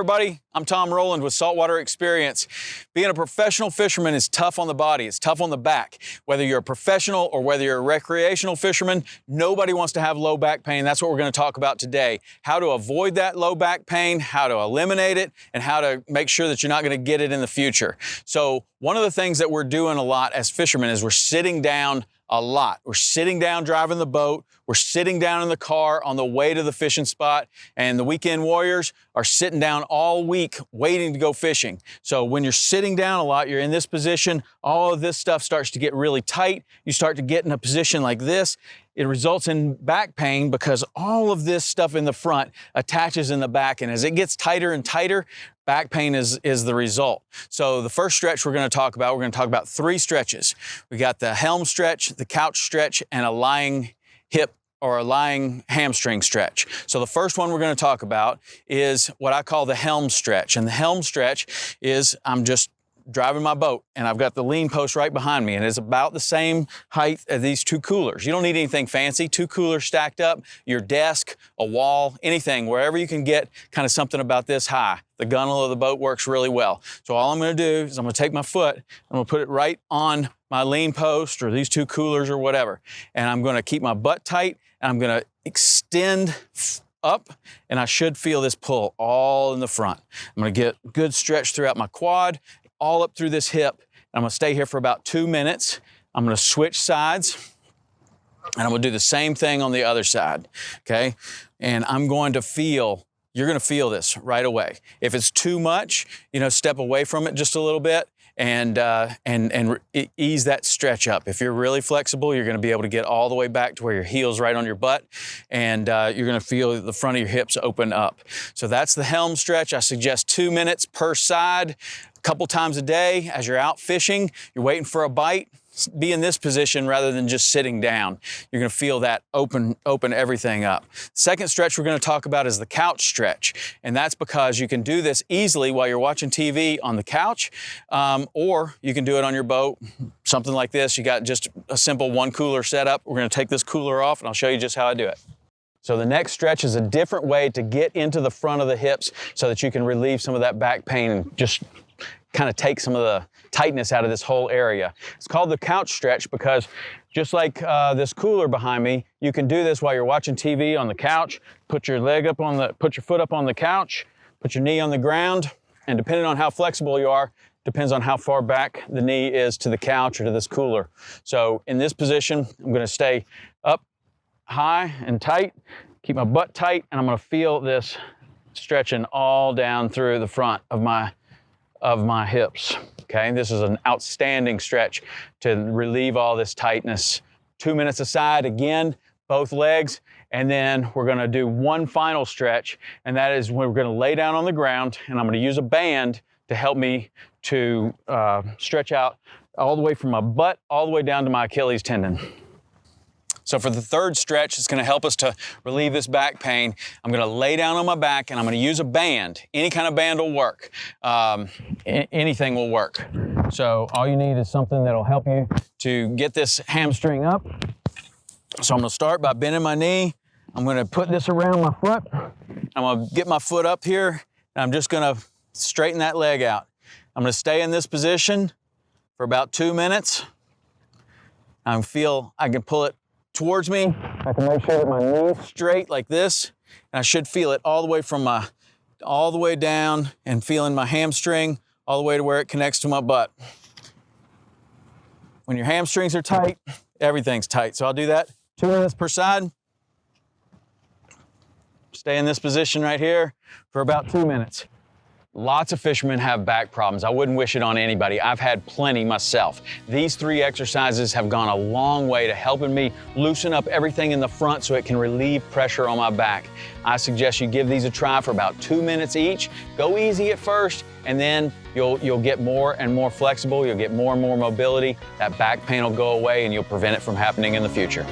everybody, I'm Tom Rowland with Saltwater Experience. Being a professional fisherman is tough on the body, it's tough on the back. Whether you're a professional or whether you're a recreational fisherman, nobody wants to have low back pain. That's what we're going to talk about today. How to avoid that low back pain, how to eliminate it, and how to make sure that you're not going to get it in the future. So one of the things that we're doing a lot as fishermen is we're sitting down a lot. We're sitting down driving the boat. We're sitting down in the car on the way to the fishing spot, and the weekend warriors are sitting down all week waiting to go fishing. So when you're sitting down a lot, you're in this position, all of this stuff starts to get really tight. You start to get in a position like this. It results in back pain because all of this stuff in the front attaches in the back, and as it gets tighter and tighter, back pain is the result. So the first stretch we're going to talk about 3 stretches. We got the Helm Stretch, the couch stretch, and a lying hip or a lying hamstring stretch. So the first one we're going to talk about is what I call the Helm Stretch. And the Helm Stretch is I'm just driving my boat and I've got the lean post right behind me, and it's about the same height as these 2 coolers. You don't need anything fancy. 2 coolers stacked up, your desk, a wall, anything, wherever you can get kind of something about this high. The gunnel of the boat works really well. So all I'm going to do is I'm going to take my foot, I'm going to put it right on my lean post or these 2 coolers or whatever, and I'm going to keep my butt tight, and I'm going to extend up, and I should feel this pull all in the front. I'm going to get good stretch throughout my quad, all up through this hip. I'm going to stay here for about 2 minutes. I'm going to switch sides, and I'm going to do the same thing on the other side, okay? And I'm going to feel, you're going to feel this right away. If it's too much, step away from it just a little bit and ease that stretch up. If you're really flexible, you're going to be able to get all the way back to where your heel's right on your butt, and you're going to feel the front of your hips open up. So that's the Helm Stretch. I suggest 2 minutes per side, a couple times a day. As you're out fishing, you're waiting for a bite, be in this position rather than just sitting down. You're going to feel that open everything up. Second stretch we're going to talk about is the couch stretch, and that's because you can do this easily while you're watching TV on the couch, or you can do it on your boat, something like this. You got just a simple 1 cooler setup. We're going to take this cooler off and I'll show you just how I do it. So the next stretch is a different way to get into the front of the hips so that you can relieve some of that back pain and just kind of take some of the tightness out of this whole area. It's called the couch stretch because just like this cooler behind me, you can do this while you're watching TV on the couch. Put your foot up on the couch, put your knee on the ground, and depending on how flexible you are, depends on how far back the knee is to the couch or to this cooler. So in this position, I'm going to stay up high and tight, keep my butt tight, and I'm going to feel this stretching all down through the front of my hips. Okay, this is an outstanding stretch to relieve all this tightness. 2 minutes aside, again, both legs, and then we're going to do one final stretch, and that is when we're going to lay down on the ground, and I'm going to use a band to help me to stretch out all the way from my butt all the way down to my Achilles tendon. So for the third stretch, it's going to help us to relieve this back pain. I'm going to lay down on my back and I'm going to use a band. Any kind of band will work. Anything will work. So all you need is something that'll help you to get this hamstring up. So I'm going to start by bending my knee. I'm going to put this around my foot. I'm going to get my foot up here, and I'm just going to straighten that leg out. I'm going to stay in this position for about 2 minutes. I can pull it towards me. I can make sure that my knee's straight like this, and I should feel it all the way all the way down, and feeling my hamstring all the way to where it connects to my butt. When your hamstrings are tight, everything's tight. So I'll do that 2 minutes per side. Stay in this position right here for about 2 minutes. Lots of fishermen have back problems. I wouldn't wish it on anybody. I've had plenty myself. These 3 exercises have gone a long way to helping me loosen up everything in the front so it can relieve pressure on my back. I suggest you give these a try for about 2 minutes each. Go easy at first, and then you'll get more and more flexible. You'll get more and more mobility. That back pain will go away, and you'll prevent it from happening in the future.